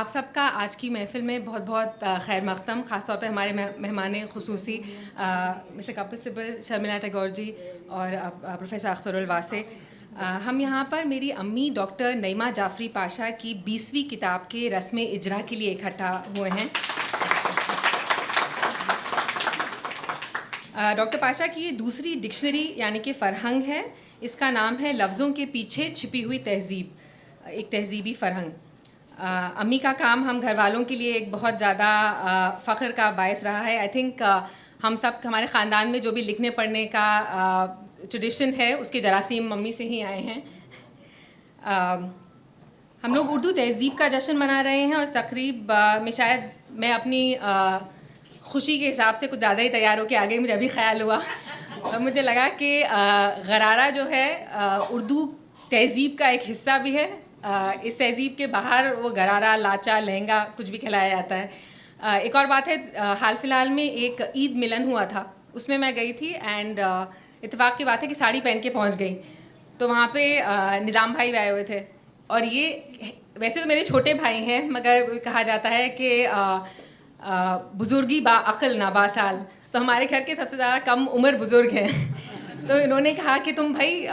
आप सबका आज की महफ़िल में बहुत बहुत खैर मक़दम। ख़ास तौर पे हमारे मेहमान ख़ुसूसी मिस्टर कपिल सिब्बल, शर्मिला टैगोर जी और प्रोफ़ेसर अख्तरुल वासे। हम यहाँ पर मेरी अम्मी डॉक्टर नईमा जाफ़री पाशा की 20वीं किताब के रस्म इजरा के लिए इकट्ठा हुए हैं। डॉक्टर पाशा की ये दूसरी डिक्शनरी यानी कि फ़रहंग है। इसका नाम है लफ्ज़ों के पीछे छिपी हुई तहज़ीब, एक तहज़ीबी फ़रहंग। अम्मी का काम हम घर वालों के लिए एक बहुत ज़्यादा फ़ख्र का बायस रहा है। आई थिंक हम सब हमारे ख़ानदान में जो भी लिखने पढ़ने का ट्रेडिशन है उसके जरासीम मम्मी से ही आए हैं। हम लोग उर्दू तहज़ीब का जश्न मना रहे हैं और इस तक़रीब में शायद मैं अपनी खुशी के हिसाब से कुछ ज़्यादा ही तैयार हो के आगे मुझे अभी ख्याल हुआ और मुझे लगा कि गरारा जो है उर्दू तहज़ीब का एक हिस्सा भी है। इस तहज़ीब के बाहर वो गरारा, लाचा, लहंगा कुछ भी खिलाया जाता है। एक और बात है, हाल फ़िलहाल में एक ईद मिलन हुआ था, उसमें मैं गई थी एंड इत्तेफाक की बात है कि साड़ी पहन के पहुंच गई। तो वहाँ पे निज़ाम भाई भी आए हुए थे और ये वैसे तो मेरे छोटे भाई हैं, मगर कहा जाता है कि बुज़ुर्गी बा अक़ल ना बासाल, तो हमारे घर के सबसे ज़्यादा कम उम्र बुज़ुर्ग हैं। तो इन्होंने कहा कि तुम भाई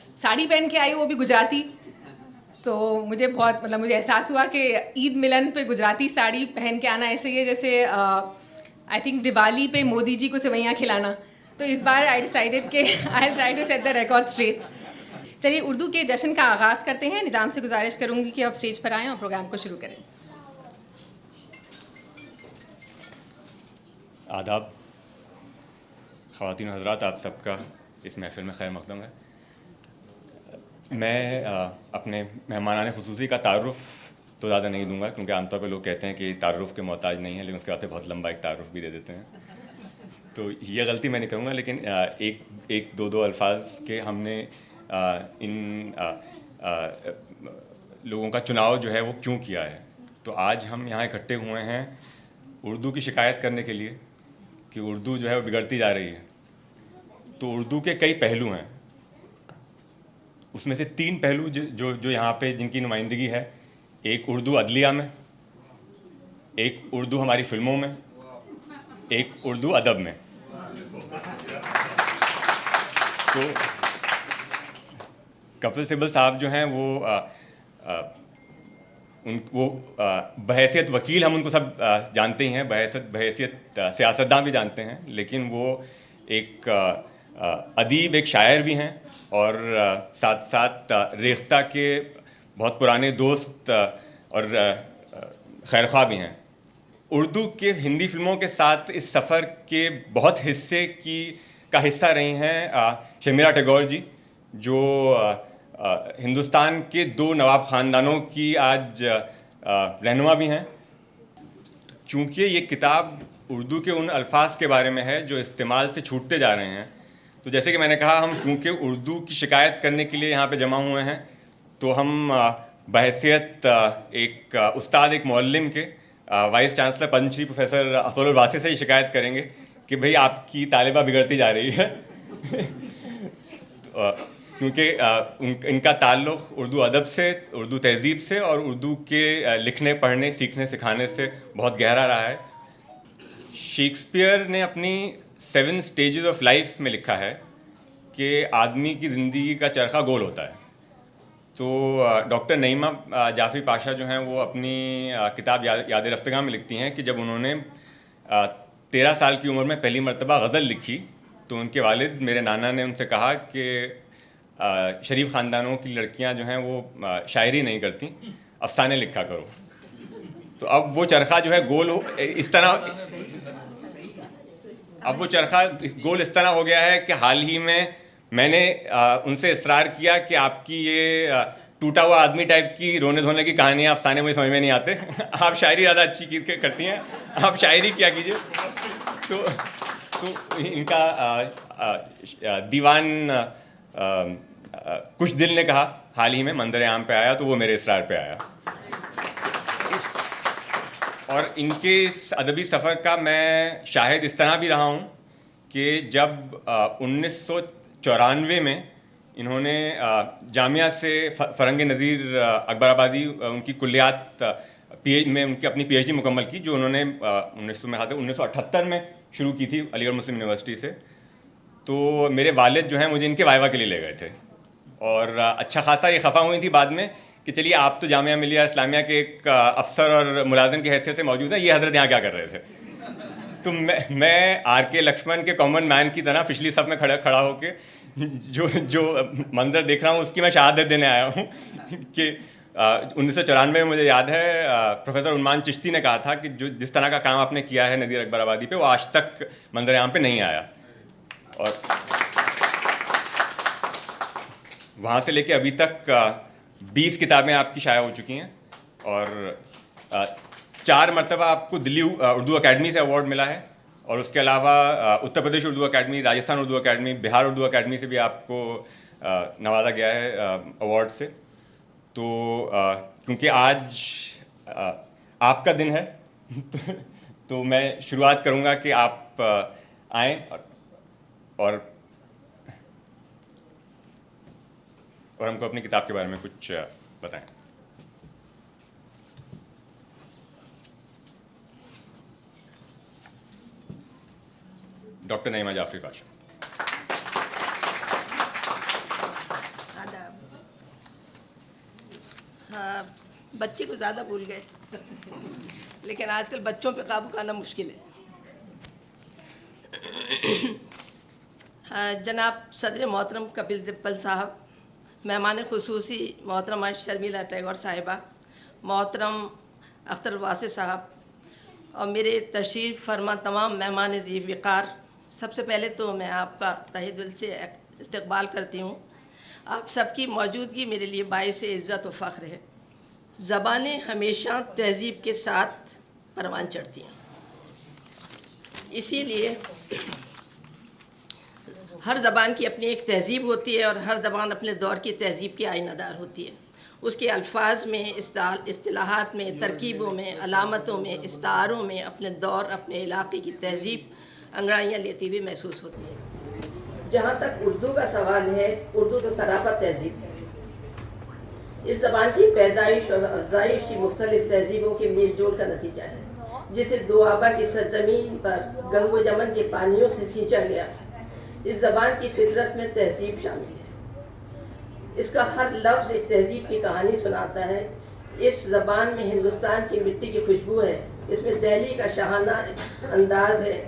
साड़ी पहन के आई हो, वो भी गुजराती। तो मुझे बहुत मुझे एहसास हुआ कि ईद मिलन पे गुजराती साड़ी पहन के आना ऐसे ही है जैसे आई थिंक दिवाली पे मोदी जी को सेवैयाँ खिलाना। तो इस बार आई डिसाइडेड कि I try to set the record straight. चलिए उर्दू के जश्न का आगाज़ करते हैं। निज़ाम से गुजारिश करूँगी कि आप स्टेज पर आएँ और प्रोग्राम को शुरू करें। आदाब, ख़वातीन हज़रात, आप सबका इस महफ़िल में खैर मक़दम है। मैं अपने मेहमानान ख़ुसूसी का तारुफ़ तो ज़्यादा नहीं दूंगा, क्योंकि आमतौर पर लोग कहते हैं कि तारुफ़ के मोहताज नहीं है, लेकिन उसके बाद से बहुत लंबा एक तारुफ़ भी दे देते हैं। तो ये गलती मैं नहीं करूँगा, लेकिन एक दो अल्फाज के हमने इन लोगों का चुनाव जो है वो क्यों किया है। तो आज हम यहाँ इकट्ठे हुए हैं उर्दू की शिकायत करने के लिए कि उर्दू जो है वो बिगड़ती जा रही है। तो उर्दू के कई पहलू हैं, उसमें से 3 पहलू जो यहाँ पे जिनकी नुमाइंदगी है, एक उर्दू अदलिया में, एक उर्दू हमारी फ़िल्मों में, एक उर्दू अदब में। तो कपिल सिब्बल साहब जो हैं वो बहैसियत वकील हम उनको सब जानते ही हैं, बहैसियत सियासतदान भी जानते हैं, लेकिन वो एक अदीब, एक शायर भी हैं और साथ साथ रेख्ता के बहुत पुराने दोस्त और खैरख्वाह भी हैं। उर्दू के हिंदी फिल्मों के साथ इस सफ़र के बहुत हिस्से का हिस्सा रही हैं शर्मिला टैगोर जी, जो हिंदुस्तान के 2 नवाब ख़ानदानों की आज रहनुमा भी हैं। क्योंकि ये किताब उर्दू के उन अल्फाज के बारे में है जो इस्तेमाल से छूटते जा रहे हैं, तो जैसे कि मैंने कहा, हम क्योंकि उर्दू की शिकायत करने के लिए यहाँ पे जमा हुए हैं, तो हम बहैसियत एक उस्ताद, एक मुअल्लिम के, vice chancellor Padmashri professor Akhtarul Wasey से ही शिकायत करेंगे कि भाई आपकी तालिबा बिगड़ती जा रही है। क्योंकि इनका ताल्लुक़ उर्दू अदब से, उर्दू तहज़ीब से और उर्दू के लिखने, पढ़ने, सीखने, सिखाने से बहुत गहरा रहा है। शेक्सपियर ने अपनी 7 स्टेजेस ऑफ लाइफ में लिखा है कि आदमी की ज़िंदगी का चरखा गोल होता है। तो डॉक्टर नईमा जाफ़री पाशा जो हैं वो अपनी किताब याद रफ्तगा में लिखती हैं कि जब उन्होंने 13 साल की उम्र में पहली मरतबा गज़ल लिखी, तो उनके वालिद, मेरे नाना, ने उनसे कहा कि शरीफ ख़ानदानों की लड़कियां जो हैं वो शायरी नहीं करती, अफ़साने लिखा करो। तो अब वो चरखा जो है गोल इस तरह गोल इस तरह हो गया है कि हाल ही में मैंने उनसे इसरार किया कि आपकी ये टूटा हुआ आदमी टाइप की रोने धोने की कहानियाँ, अफसाने मुझे समझ में नहीं आते। आप शायरी ज़्यादा अच्छी करती हैं, आप शायरी किया कीजिए। तो इनका दीवान कुछ दिल ने कहा हाल ही में मंदर आम पे आया, तो वो मेरे इसरार पे आया। और इनके इस अदबी सफ़र का मैं शाहिद इस तरह भी रहा हूँ कि जब 1994 में इन्होंने जामिया से फ़रंग नज़ीर अकबराबादी उनकी कुल्लियात में उनकी अपनी पीएचडी मुकम्मल की, जो उन्होंने 1978 में शुरू की थी अलीगढ़ मुस्लिम यूनिवर्सिटी से। तो मेरे वालिद जो हैं मुझे इनके वाइवा के लिए ले गए थे, और अच्छा खासा ये खफा हुई थी बाद में कि चलिए आप तो जामिया मिलिया इस्लामिया के एक अफसर और मुलाजिम की हैसियत से मौजूद हैं, ये हजरत यहाँ क्या कर रहे थे। तो मैं R.K. लक्ष्मण के कॉमन मैन की तरह पिछली सब में खड़ा होके जो मंजर देख रहा हूँ उसकी मैं शहादत देने आया हूँ कि 1994 में मुझे याद है प्रोफेसर उन्मान चिश्ती ने कहा था कि जो जिस तरह का काम आपने किया है नज़ीर अकबर आबादी पे, वो आज तक मंजर आम पे नहीं आया। और वहाँ से लेके अभी तक 20 किताबें आपकी शाया हो चुकी हैं, और 4 मरतबा आपको दिल्ली उर्दू अकेडमी से अवार्ड मिला है, और उसके अलावा Uttar Pradesh Urdu academy, Rajasthan Urdu academy, Bihar Urdu academy से भी आपको नवाजा गया है अवार्ड से। तो क्योंकि आज आपका दिन है तो मैं शुरुआत करूंगा कि आप आएँ और हमको अपनी किताब के बारे में कुछ बताएं। डॉक्टर नईमा जाफरी पाशा। हाँ, बच्चे को ज़्यादा भूल गए लेकिन आजकल बच्चों पे काबू पाना मुश्किल है। हाँ, जनाब सदर मोहतरम कपिल सिब्बल साहब, मेहमान खुसूसी मोहतरमा शर्मिला टैगोर साहिबा, मोहतरम अख्तर वासी साहब, और मेरे तशरीफ़ फरमा तमाम मेहमान ज़ीफ़ वक़ार, सबसे पहले तो मैं आपका तहे दिल से इस्तकबाल करती हूँ। आप सबकी मौजूदगी मेरे लिए बाइस इज़्ज़त व फ़ख्र है। ज़बानें हमेशा तहज़ीब के साथ परवान चढ़ती हैं, इसीलिए हर ज़बान की अपनी एक तहज़ीब होती है और हर ज़बान अपने दौर की तहज़ीब की आइनादार होती है। उसके अल्फाज में, इस्तिलाहात में, तरकीबों में, अलामतों में, इस्तारों में अपने दौर, अपने इलाक़े की तहज़ीब अंगड़ाइयाँ लेती हुई महसूस होती हैं। जहाँ तक उर्दू का सवाल है, उर्दू तो सरापा तहज़ीब है। इस ज़बान की पैदाइश और अफ़ज़ाइश मुख्तलिफ़ तहज़ीबों के मेल जोल का नतीजा है, जिसे दोआबा की सरज़मीन पर गंगो जमन के पानियों से सींचा गया। इस ज़बान की फितरत में तहज़ीब शामिल है। इसका हर लफ्ज़ एक तहज़ीब की कहानी सुनाता है। इस ज़बान में हिंदुस्तान की मिट्टी की खुशबू है, इसमें दिल्ली का शाहाना अंदाज़ है,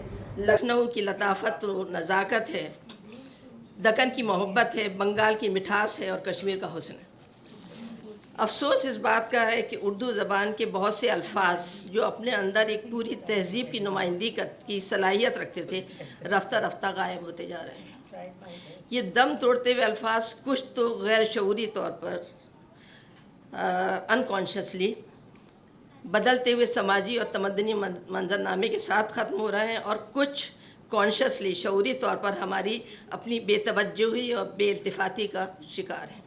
लखनऊ की लताफत और नज़ाकत है, दक्कन की मोहब्बत है, बंगाल की मिठास है और कश्मीर का हुस्न है। अफसोस इस बात का है कि उर्दू ज़बान के बहुत से अल्फाज जो अपने अंदर एक पूरी तहज़ीब की नुमाइंदगी की सलाहियत रखते थे, रफ्ता रफ्ता गायब होते जा रहे हैं। ये दम तोड़ते हुए अल्फाज कुछ तो गैर शऊरी तौर पर अनकॉन्शियसली बदलते हुए समाजी और तमद्दनी मंजरनामे के साथ ख़त्म हो रहे हैं, और कुछ कॉन्शियसली शऊरी तौर पर हमारी अपनी बेतवज्जुही और बेइल्तिफ़ाती का शिकार हैं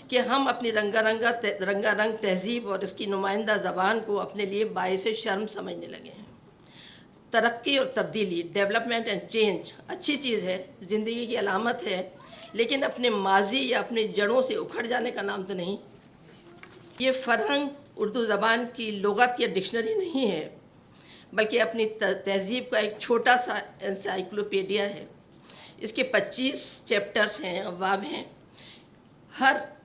कि हम अपनी रंगारंग तहज़ीब और इसकी नुमाइंदा ज़बान को अपने लिए बाइस शर्म समझने लगे हैं। तरक्की और तब्दीली, डेवलपमेंट एंड चेंज अच्छी चीज़ है, ज़िंदगी की अलामत है, लेकिन अपने माजी या अपनी जड़ों से उखड़ जाने का नाम तो नहीं। ये फ़रहंग उर्दू ज़बान की लुग़त या डिक्शनरी नहीं है, बल्कि अपनी तहज़ीब का एक छोटा सा एनसाइक्लोपीडिया है। इसके 25 चैप्टर्स हैं, अब्वाब हैं।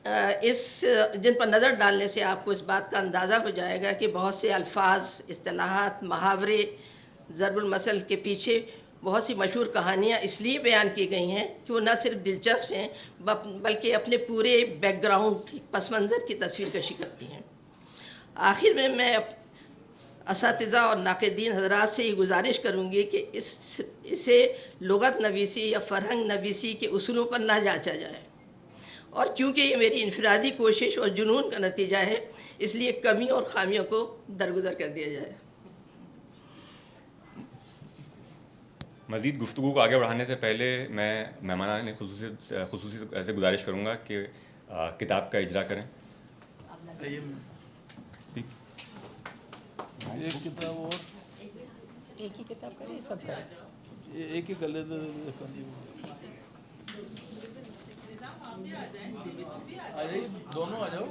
जिन पर नज़र डालने से आपको इस बात का अंदाज़ा हो जाएगा कि बहुत से अल्फाज, इस्तिलाहात, मुहावरे, ज़रबुल मसल के पीछे बहुत सी मशहूर कहानियाँ इसलिए बयान की गई हैं कि वो न सिर्फ दिलचस्प हैं बल्कि अपने पूरे बैकग्राउंड, पस मंज़र की तस्वीर कशी करती हैं। आखिर में मैं असातिज़ा और नाक़िदीन हज़रात से ही गुजारिश करूँगी कि इसे लुग़त नवीसी या फ़रहंग नवीसी के उसूलों पर ना जांचा जाए, और चूँकि ये मेरी इनफरादी कोशिश और जुनून का नतीजा है, इसलिए कमी और ख़ामियों को दरगुज़र कर दिया जाए। मज़ीद गुफ्तगू को आगे बढ़ाने से पहले मैं मेहमानान खुसूसी से गुजारिश करूँगा कि किताब का इजरा करें। एक किताब और एक ही किताब करें, सब करें, एक ही कर लेते जाइए, दोनों आ जाओ।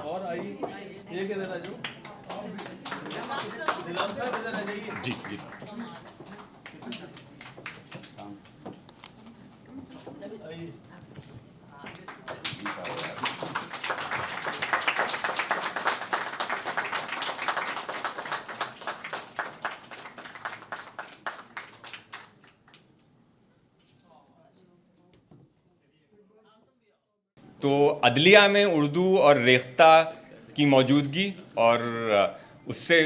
और आइए, एक इधर आ जाओ। नीलाम साहब इधर आ जाइए। जी जी आइए। तो अदलिया में उर्दू और रेख्ता की मौजूदगी और उससे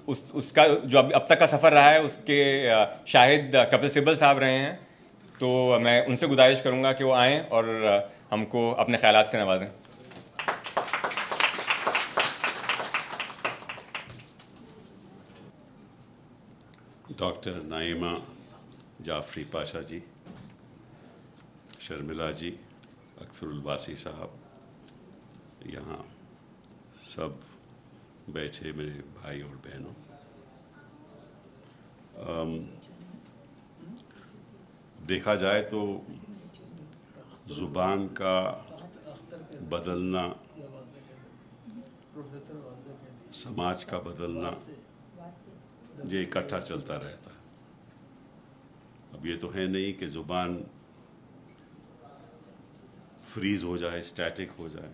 उसका जो अब तक का सफ़र रहा है उसके शाहिद कपिल सिब्बल साहब रहे हैं। तो मैं उनसे गुजारिश करूंगा कि वो आएँ और हमको अपने ख्यालात से नवाजें। डॉक्टर नाइमा जाफरी पाशा जी, शर्मिला जी, अख्तरुल वासी साहब, यहाँ सब बैठे मेरे भाई और बहनों, देखा जाए तो ज़ुबान का बदलना, समाज का बदलना, ये इकट्ठा चलता रहता है। अब ये तो है नहीं कि ज़ुबान फ्रीज़ हो जाए, स्टैटिक हो जाए।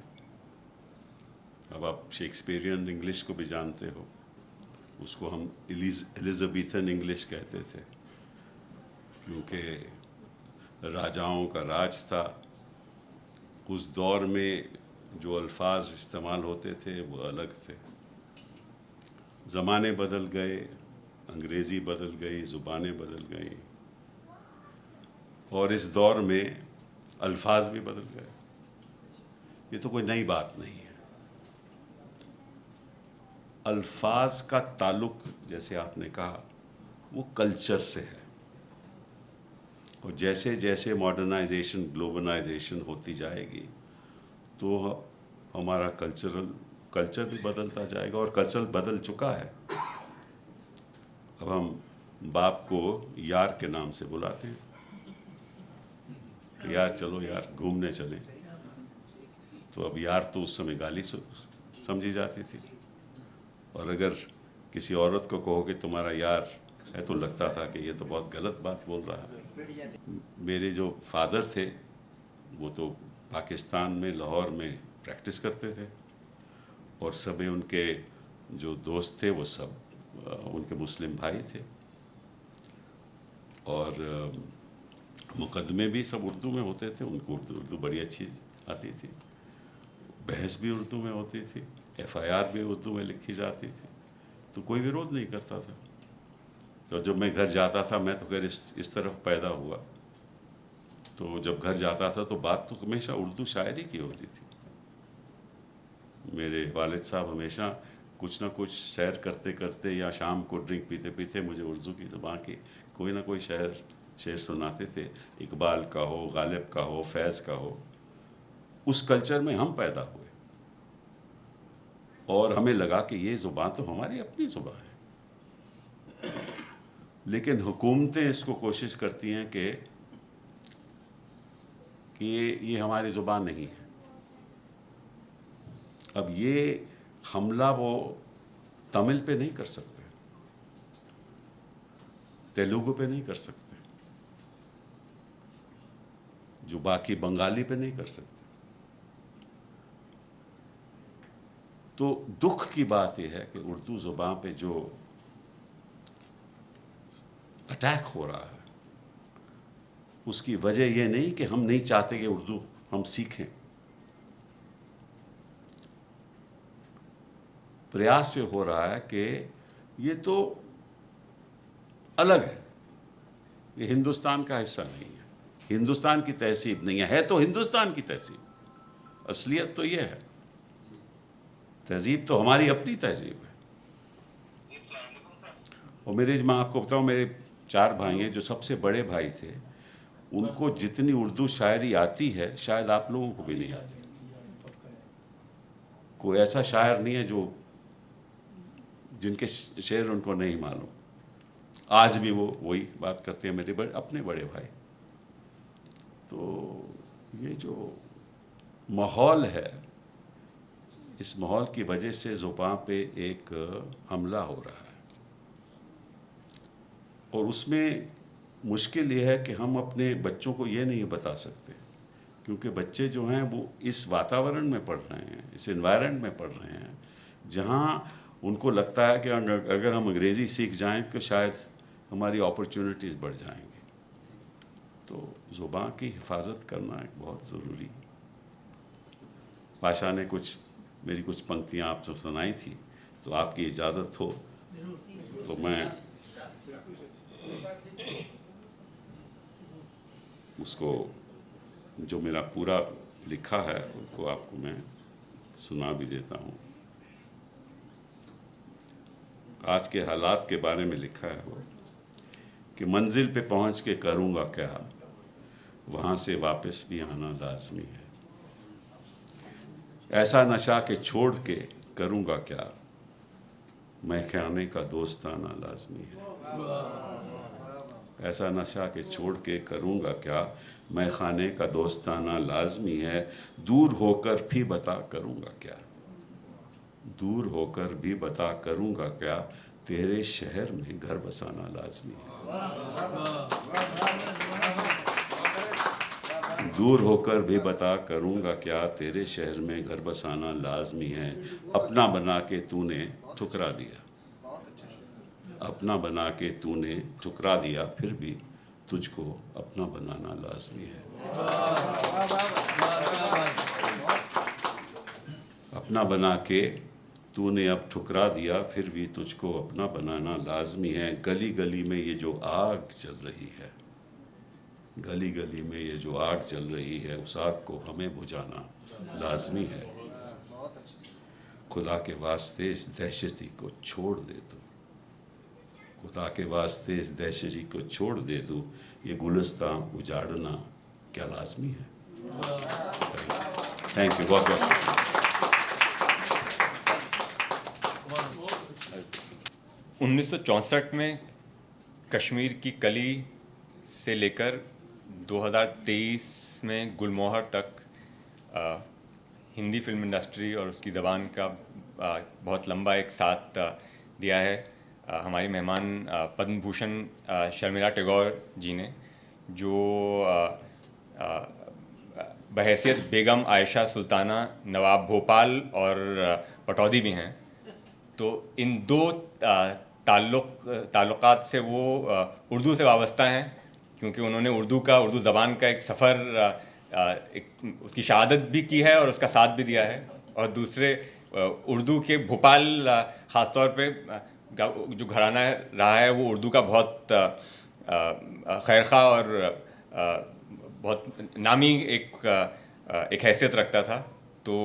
अब आप शेक्सपियरियन इंग्लिश को भी जानते हो, उसको हम एलिज़ाबेथन इंग्लिश कहते थे, क्योंकि राजाओं का राज था। उस दौर में जो अल्फाज इस्तेमाल होते थे वो अलग थे। ज़माने बदल गए, अंग्रेज़ी बदल गई, ज़ुबानें बदल गई, और इस दौर में अल्फाज भी बदल गए। ये तो कोई नई बात नहीं है। अल्फाज का ताल्लुक, जैसे आपने कहा, वो कल्चर से है, और जैसे जैसे मॉडर्नाइजेशन, ग्लोबलाइजेशन होती जाएगी तो हमारा कल्चर भी बदलता जाएगा, और कल्चर बदल चुका है। अब हम बाप को यार के नाम से बुलाते हैं, यार चलो यार घूमने चलें, तो अब यार तो उस समय गाली समझी जाती थी, और अगर किसी औरत को कहो कि तुम्हारा यार है तो लगता था कि ये तो बहुत गलत बात बोल रहा है। मेरे जो फादर थे वो तो पाकिस्तान में, लाहौर में प्रैक्टिस करते थे, और सभी उनके जो दोस्त थे वो सब उनके मुस्लिम भाई थे, और मुकदमे भी सब उर्दू में होते थे। उनको उर्दू बड़ी अच्छी आती थी, बहस भी उर्दू में होती थी, FIR भी उर्दू में लिखी जाती थी, तो कोई विरोध नहीं करता था। तो जब मैं घर जाता था, मैं तो खैर इस तरफ पैदा हुआ, तो जब घर जाता था तो बात तो हमेशा उर्दू शायरी की होती थी। मेरे वालिद साहब हमेशा कुछ ना कुछ सैर करते करते या शाम को ड्रिंक पीते पीते मुझे उर्दू की ज़बान की कोई ना कोई शेर सुनाते थे। इकबाल का हो, गालिब का हो, फैज़ का हो। उस कल्चर में हम पैदा हुए, और हमें लगा कि ये ज़ुबान तो हमारी अपनी ज़ुबान है। लेकिन हुकूमतें इसको कोशिश करती हैं कि ये हमारी ज़ुबान नहीं है। अब ये हमला वो तमिल पे नहीं कर सकते, तेलुगु पे नहीं कर सकते, जो बाकी बंगाली पे नहीं कर सकते। तो दुख की बात यह है कि उर्दू ज़ुबान पे जो अटैक हो रहा है, उसकी वजह यह नहीं कि हम नहीं चाहते कि उर्दू हम सीखें। प्रयास से हो रहा है कि ये तो अलग है, ये हिंदुस्तान का हिस्सा नहीं है, हिंदुस्तान की तहसीब नहीं है तो हिंदुस्तान की तहसीब। असलियत तो ये है, तहजीब तो हमारी अपनी तहजीब है। और मैं आपको बताऊं, मेरे 4 भाई हैं। जो सबसे बड़े भाई थे, उनको जितनी उर्दू शायरी आती है शायद आप लोगों को भी नहीं आती। कोई ऐसा शायर नहीं है जिनके शेर उनको नहीं मालूम। आज भी वो वही बात करते हैं, मेरे अपने बड़े भाई। तो ये जो माहौल है, इस माहौल की वजह से ज़ुबान पे एक हमला हो रहा है, और उसमें मुश्किल ये है कि हम अपने बच्चों को ये नहीं बता सकते, क्योंकि बच्चे जो हैं वो इस वातावरण में पढ़ रहे हैं, इस एनवायरनमेंट में पढ़ रहे हैं जहाँ उनको लगता है कि अगर हम अंग्रेज़ी सीख जाएं तो शायद हमारी अपॉर्चुनिटीज़ बढ़ जाएंगी। तो ज़ुबान की हिफाजत करना एक बहुत ज़रूरी। पाशा ने मेरी कुछ पंक्तियाँ आपसे सुनाई थी, तो आपकी इजाज़त हो तो मैं उसको, जो मेरा पूरा लिखा है उनको आपको मैं सुना भी देता हूँ। आज के हालात के बारे में लिखा है वो कि मंजिल पे पहुँच के करूँगा क्या, वहाँ से वापस भी आना लाजमी है। ऐसा नशा के छोड़ के करूँगा क्या, मैं खाने का दोस्ताना लाजमी है। ऐसा नशा के छोड़ के करूँगा क्या, मैं खाने का दोस्ताना लाजमी है। दूर होकर भी बता करूँगा क्या, दूर होकर भी बता करूँगा क्या, तेरे शहर में घर बसाना लाजमी है। दूर होकर भी बता करूँगा क्या, तेरे शहर में घर बसाना लाजमी है। अपना बना के तूने ठुकरा दिया, अपना बना के तूने ठुकरा दिया, फिर भी तुझको अपना बनाना लाजमी है। अपना बना के तूने अब ठुकरा दिया, फिर भी तुझको अपना बनाना लाजमी है। गली गली में ये जो आग चल रही है, गली गली में ये जो आग चल रही है, उस आग को हमें बुझाना लाजमी है। खुदा के वास्ते इस दहशती को छोड़ दे दो, खुदा के वास्ते इस दहशती को छोड़ दे दो, ये गुलिस्तां उजाड़ना क्या लाजमी है। थैंक यू, बहुत बहुत शुक्रिया। 1964 में कश्मीर की कली से लेकर 2023 में गुलमोहर तक हिंदी फिल्म इंडस्ट्री और उसकी ज़बान का बहुत लंबा एक साथ दिया है हमारी मेहमान पद्म भूषण शर्मिला टैगोर जी ने, जो बहैसियत बेगम आयशा सुल्ताना नवाब भोपाल और पटौदी भी हैं। तो इन दो ताल्लुकात से वो उर्दू से वाबस्ता हैं, क्योंकि उन्होंने उर्दू ज़बान का एक सफ़र एक उसकी शहादत भी की है और उसका साथ भी दिया है। और दूसरे उर्दू के भोपाल ख़ास तौर पे जो घराना रहा है वो उर्दू का बहुत खैरखा और बहुत नामी एक हैसियत रखता था। तो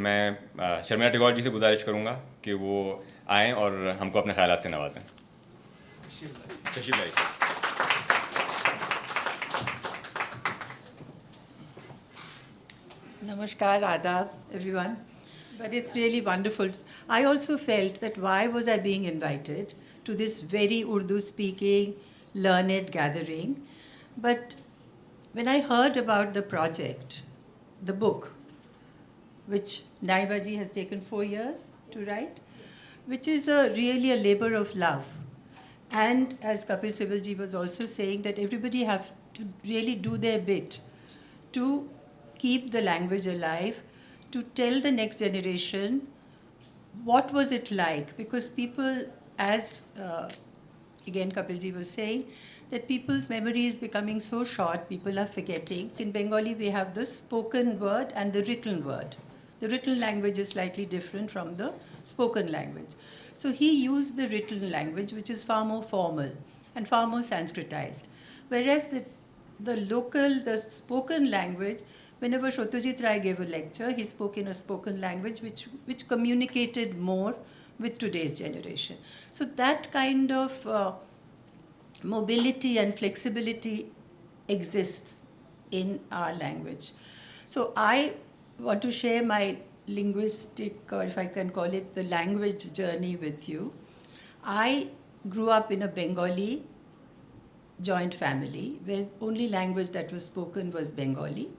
मैं शर्मिला टैगोर जी से गुजारिश करूँगा कि वो आएँ और हमको अपने ख्यालात से नवाजें। तशरीफ लाइए। Namaskar, Adab, everyone. But it's really wonderful. I also felt that why was I being invited to this very Urdu-speaking, learned gathering? But when I heard about the project, the book, which Naiba ji has taken 4 years to write, which is really a labor of love. And as Kapil Sibal ji was also saying, that everybody have to really do their bit to keep the language alive, to tell the next generation what was it like. Because people, as again Kapil ji was saying, that people's memory is becoming so short, people are forgetting. In Bengali, we have the spoken word and the written word. The written language is slightly different from the spoken language. So he used the written language, which is far more formal and far more Sanskritized. Whereas the spoken language, whenever Shotojit Rai gave a lecture, he spoke in a spoken language which communicated more with today's generation. So that kind of mobility and flexibility exists in our language. So I want to share my linguistic, or if I can call it, the language journey with you. I grew up in a Bengali joint family where only language that was spoken was Bengali.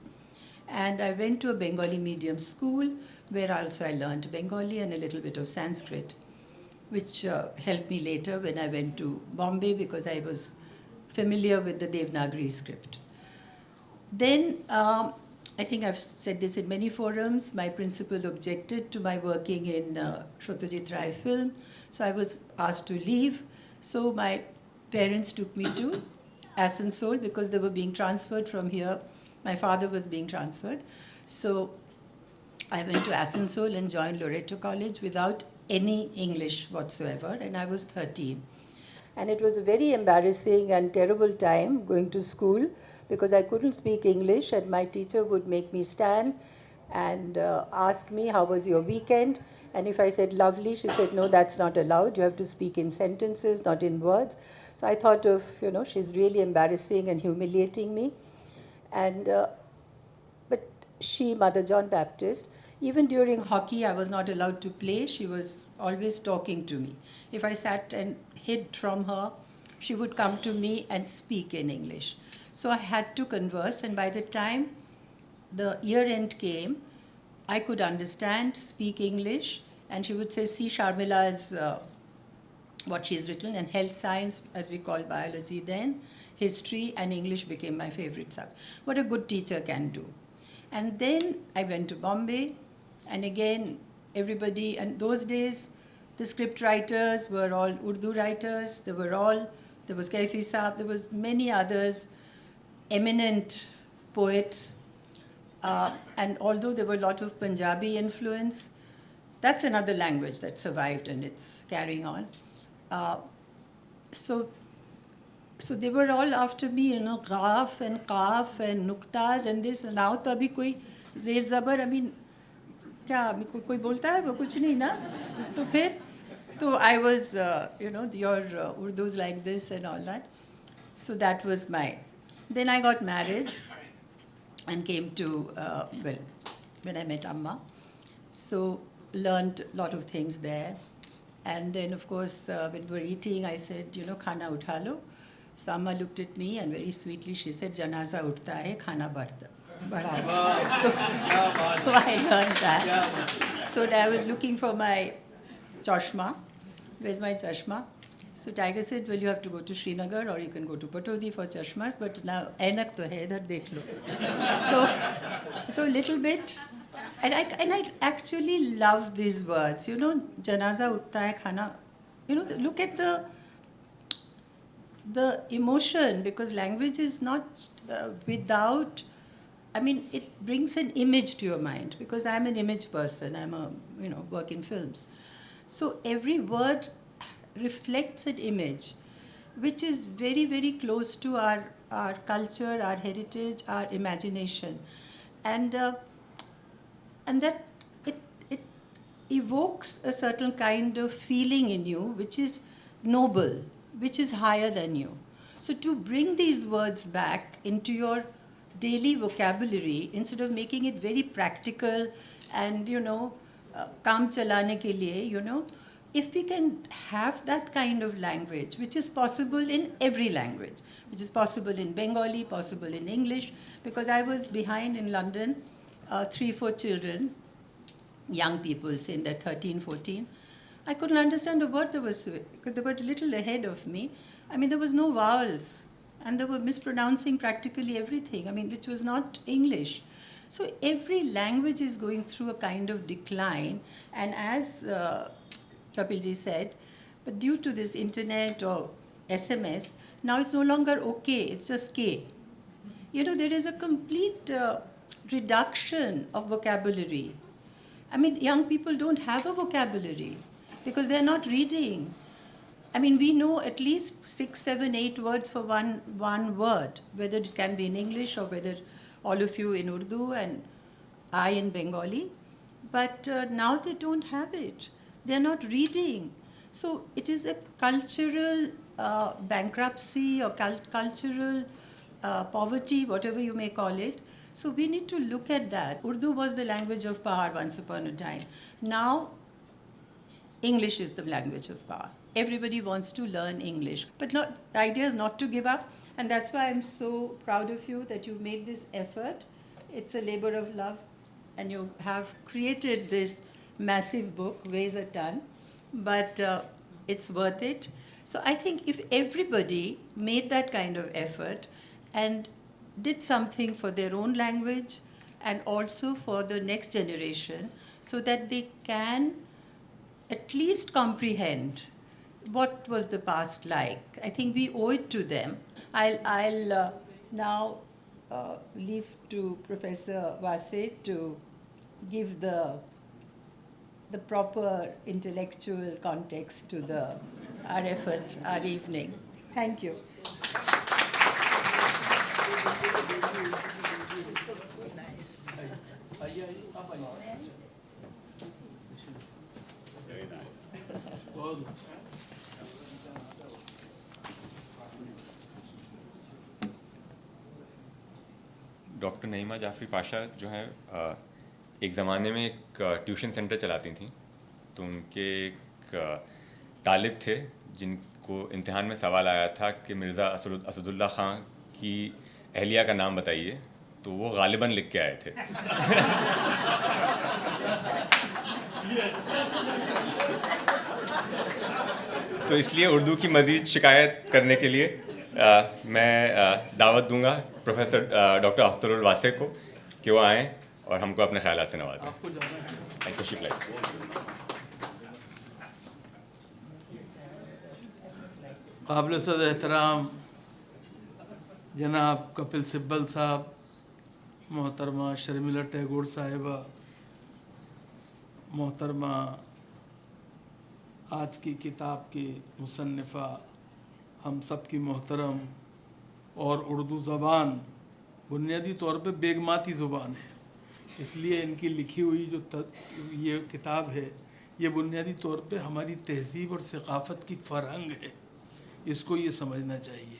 And I went to a Bengali medium school where also I learned Bengali and a little bit of Sanskrit, which helped me later when I went to Bombay because I was familiar with the Devanagari script. Then, I think I've said this in many forums, my principal objected to my working in Satyajit Ray film, so I was asked to leave. So my parents took me to Asansol because they were being transferred from here. My father was being transferred. So I went to Asansol and joined Loreto College without any English whatsoever, and I was 13. And it was a very embarrassing and terrible time going to school because I couldn't speak English, and my teacher would make me stand and ask me, how was your weekend? And if I said lovely, she said, no, that's not allowed. You have to speak in sentences, not in words. So I thought of, she's really embarrassing and humiliating me. And but she, Mother John Baptist, even during hockey, I was not allowed to play. She was always talking to me. If I sat and hid from her, she would come to me and speak in English. So I had to converse, and by the time the year end came, I could understand, speak English, and she would say, see Sharmila's, what she's written, and health science, as we call biology then, history and English became my favorite subject. What a good teacher can do. And then I went to Bombay, and again, everybody, and those days, the script writers were all Urdu writers. There was Kaifi Saab, there was many others, eminent poets. And although there were a lot of Punjabi influence, that's another language that survived and it's carrying on. So they were all after me, Ghaf and Qaf and Nuktas and this. And now to abhi koi zer zabar, I mean, kya koi bolta hai, wo kuch nahi na. So I was, your Urdu's like this and all that. So that was Then I got married and came to, when I met Amma. So learned a lot of things there. And then, of course, when we were eating, I said, khana utha lo. So Amma looked at me and very sweetly she said, janaza uthta hai, khana badha. So I learned that. So I was looking for my chashma. Where's my chashma? So Tiger said, well, you have to go to Srinagar or you can go to Patodi for chashmas, but now ainak to hai, idhar dekh lo. So a little bit. And I actually love these words. Janaza utta hai khana. Look at the emotion, because language is not without, it brings an image to your mind, because I'm an image person. Work in films. So every word reflects an image, which is very, very close to our culture, our heritage, our imagination. And that it evokes a certain kind of feeling in you, which is noble, which is higher than you. So to bring these words back into your daily vocabulary, instead of making it very practical and, kaam chalane ke liye, if we can have that kind of language, which is possible in every language, which is possible in Bengali, possible in English, because I was behind in London, 3-4 children, young people, say in their 13, 14. I couldn't understand a word they were saying, because they were a little ahead of me. There was no vowels, and they were mispronouncing practically everything, which was not English. So every language is going through a kind of decline, and as Kapilji said, but due to this internet or SMS, now it's no longer okay, it's just K. There is a complete reduction of vocabulary. Young people don't have a vocabulary because they're not reading. We know at least 6, 7, 8 words for one word, whether it can be in English or whether all of you in Urdu and I in Bengali. But now they don't have it. They're not reading. So it is a cultural bankruptcy or cultural poverty, whatever you may call it. So we need to look at that. Urdu was the language of power once upon a time. Now, English is the language of power. Everybody wants to learn English. But the idea is not to give up. And that's why I'm so proud of you that you made this effort. It's a labor of love, and you have created this massive book, weighs a ton, but it's worth it. So I think if everybody made that kind of effort and did something for their own language and also for the next generation, so that they can at least comprehend what was the past like. I think we owe it to them. I'll now leave to Professor Vase to give the proper intellectual context to our effort, our evening. Thank you. आइए आइए आप आइए बहुत doctor नईमा जाफरी पाशा जो है एक ज़माने में एक ट्यूशन सेंटर चलाती थी। तो उनके एक तालिब थे जिनको इम्तिहान में सवाल आया था कि मिर्ज़ा असदुल्ला ख़ां की अहलिया का नाम बताइए, तो वो गालिबन लिख के आए थे। तो इसलिए उर्दू की मज़ीद शिकायत करने के लिए मैं दावत दूंगा प्रोफेसर डॉक्टर अख्तरुल वासे को कि वो आएँ और हमको अपने ख्यालात से नवाजें। आपको जाना है थैंक यू शिकलाइ। काबिल सद एहतराम जनाब कपिल सिब्बल साहब, मोहतरमा शर्मिला टैगोर साहिबा, मोहतरमा आज की किताब की मुसन्निफ़ा, हम सब की मोहतरम, और उर्दू ज़बान बुनियादी तौर पे बेगमाती ज़ुबान है, इसलिए इनकी लिखी हुई जो ये किताब है ये बुनियादी तौर पे हमारी तहज़ीब और सक़ाफ़त की फ़रहंग है, इसको ये समझना चाहिए।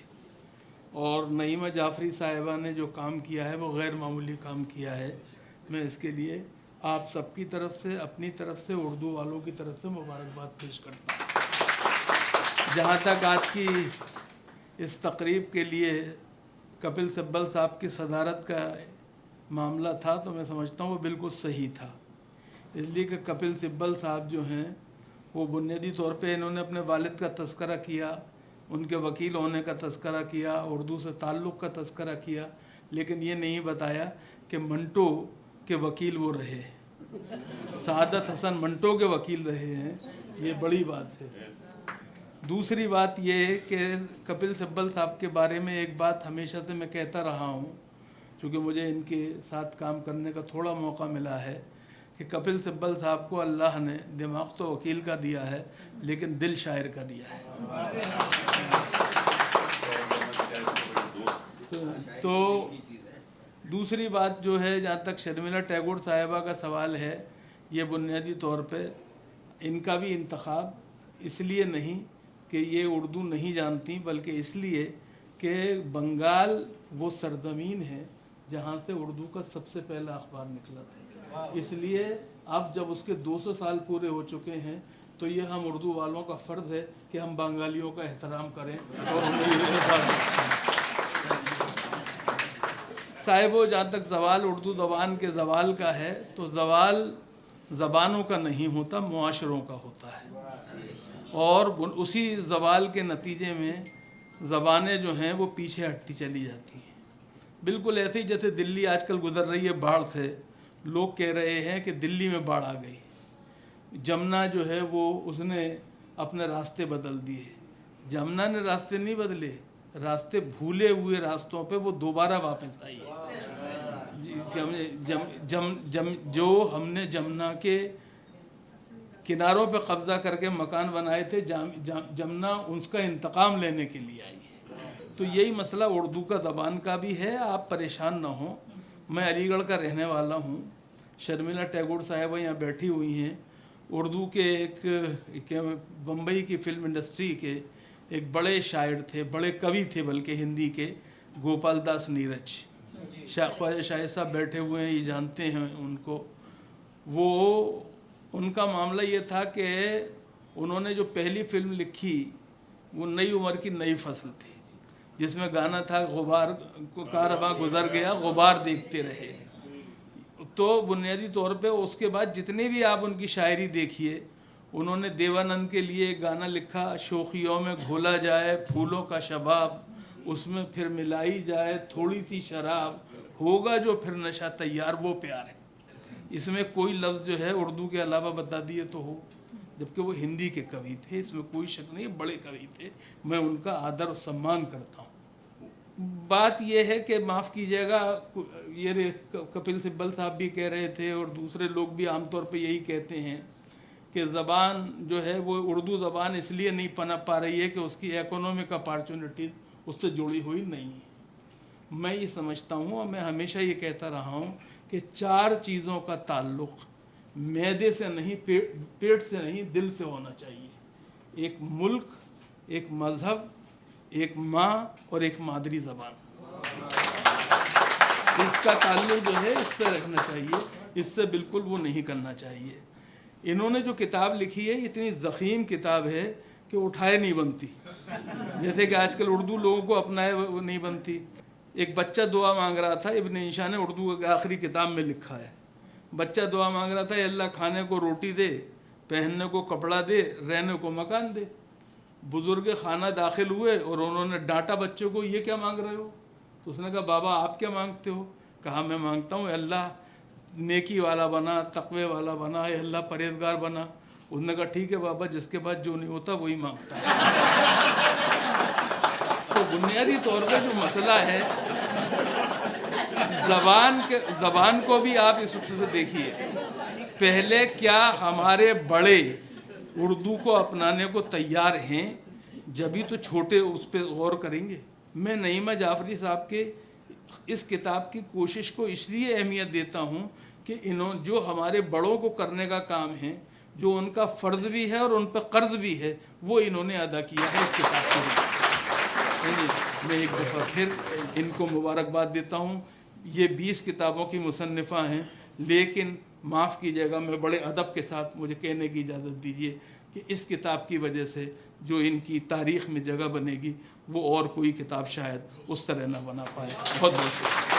और नईमा जाफ़री साहिबा ने जो काम किया है वो गैर मामूली काम किया है। मैं इसके लिए आप सबकी तरफ से, अपनी तरफ से, उर्दू वालों की तरफ से मुबारकबाद पेश करता हूँ। जहाँ तक आज की इस तकरीब के लिए कपिल सिब्बल साहब की सदारत का मामला था, तो मैं समझता हूँ वो बिल्कुल सही था, इसलिए कि कपिल सिब्बल साहब जो हैं वो बुनियादी तौर पे इन्होंने अपने वालिद का तज़किरा किया, उनके वकील होने का तज़किरा किया, उर्दू से ताल्लुक़ का तज़किरा किया, लेकिन ये नहीं बताया कि मंटो के वकील वो रहे, सादत हसन मंटो के वकील रहे हैं, ये बड़ी बात है। दूसरी बात ये है कि कपिल सिब्बल साहब के बारे में एक बात हमेशा से मैं कहता रहा हूँ, क्योंकि मुझे इनके साथ काम करने का थोड़ा मौका मिला है, कि कपिल सिब्बल साहब को अल्लाह ने दिमाग तो वकील का दिया है लेकिन दिल शायर का दिया है। तो दूसरी बात जो है, जहाँ तक शर्मिला टैगोर साहिबा का सवाल है, ये बुनियादी तौर पे इनका भी इंतखाब इसलिए नहीं कि ये उर्दू नहीं जानती, बल्कि इसलिए कि बंगाल वो सरजमीन है जहाँ से उर्दू का सबसे पहला अखबार निकला था, इसलिए अब जब उसके 200 साल पूरे हो चुके हैं तो ये हम उर्दू वालों का फ़र्ज़ है कि हम बंगालियों का एहतराम करें और साहिबो, जहाँ तक सवाल उर्दू ज़बान के ज़वाल का है, तो ज़वाल ज़बानों का नहीं होता, मुआशरों का होता है, और उसी ज़वाल के नतीजे में ज़बानें जो हैं वो पीछे हटती चली जाती हैं। बिल्कुल ऐसे ही जैसे दिल्ली आजकल गुज़र रही है बाढ़ से, लोग कह रहे हैं कि दिल्ली में बाढ़ आ गई, जमुना जो है वो उसने अपने रास्ते बदल दिए। जमुना ने रास्ते नहीं बदले, रास्ते भूले हुए रास्तों पे वो दोबारा वापस आई है। जो हमने जमुना के किनारों पे कब्ज़ा करके मकान बनाए थे, जमुना उसका इंतकाम लेने के लिए आई है। तो यही मसला उर्दू का ज़बान का भी है, आप परेशान ना हो। मैं अलीगढ़ का रहने वाला हूँ, शर्मिला टैगोर साहिबा यहाँ बैठी हुई हैं, उर्दू के एक बम्बई की फ़िल्म इंडस्ट्री के एक बड़े शायर थे, बड़े कवि थे बल्कि हिंदी के, गोपाल दास नीरज, ख्वाजा शाहिद साहब बैठे हुए हैं, ये जानते हैं उनको। वो उनका मामला ये था कि उन्होंने जो पहली फ़िल्म लिखी वो नई उम्र की नई फसल थी। जिसमें गाना था गुबार को कारवां गुजर गया गुबार देखते रहे। तो बुनियादी तौर पे उसके बाद जितने भी आप उनकी शायरी देखिए, उन्होंने देवानंद के लिए एक गाना लिखा, शोखियों में घोला जाए फूलों का शबाब, उसमें फिर मिलाई जाए थोड़ी सी शराब, होगा जो फिर नशा तैयार वो प्यार है। इसमें कोई लफ्ज़ जो है उर्दू के अलावा बता दिए तो हो, जबकि वो हिंदी के कवि थे, इसमें कोई शक नहीं, बड़े कवि थे, मैं उनका आदर और सम्मान करता हूँ। बात यह है कि माफ़ कीजिएगा, ये कपिल सिब्बल साहब भी कह रहे थे और दूसरे लोग भी आमतौर पे यही कहते हैं कि ज़बान जो है वो उर्दू ज़बान इसलिए नहीं पनप पा रही है कि उसकी इकोनॉमिक अपॉर्चुनिटीज़ उससे जुड़ी हुई नहीं है। मैं ये समझता हूँ और मैं हमेशा ये कहता रहा हूँ कि 4 चीज़ों का ताल्लुक़ मैदे से नहीं, पेट से नहीं, दिल से होना चाहिए। एक मुल्क, एक मज़हब, एक माँ और एक मादरी ज़बान। इसका ताल्लुक़ जो है इस पर रखना चाहिए, इससे बिल्कुल वो नहीं करना चाहिए। इन्होंने जो किताब लिखी है इतनी ज़ख़ीम किताब है कि उठाए नहीं बनती, जैसे कि आजकल उर्दू लोगों को अपनाए वो नहीं बनती। एक बच्चा दुआ मांग रहा था, इब्न इंशा ने उर्दू की आखिरी किताब में लिखा है। बच्चा दुआ मांग रहा था, अल्लाह खाने को रोटी दे, पहनने को कपड़ा दे, रहने को मकान दे। बुज़ुर्ग खाना दाखिल हुए और उन्होंने डांटा बच्चों को, ये क्या मांग रहे हो? तो उसने कहा, बाबा आप क्या मांगते हो? कहा, मैं मांगता हूँ अल्लाह नेकी वाला बना, तक़वे वाला बना, अल्लाह परहेज़गार बना। उसने कहा, ठीक है बाबा, जिसके पास जो नहीं होता वही मांगता है। तो बुनियादी तौर पर जो मसला है, ज़बान को भी आप इस वक्त से देखिए। पहले क्या हमारे बड़े उर्दू को अपनाने को तैयार हैं, जभी तो छोटे उस पर गौर करेंगे। मैं नईमा जाफरी साहब के इस किताब की कोशिश को इसलिए अहमियत देता हूँ कि इन्होंने जो हमारे बड़ों को करने का काम है, जो उनका फ़र्ज़ भी है और उन पर कर्ज़ भी है, वो इन्होंने अदा किया है इस किताब के लिए। मैं एक दफ़ा फिर इनको मुबारकबाद देता हूँ। ये 20 किताबों की मुसन्निफ़ा हैं, लेकिन माफ़ कीजिएगा, मैं बड़े अदब के साथ मुझे कहने की इजाज़त दीजिए कि इस किताब की वजह से जो इनकी तारीख़ में जगह बनेगी, वो और कोई किताब शायद उस तरह ना बना पाए। बहुत बहुत शुक्रिया।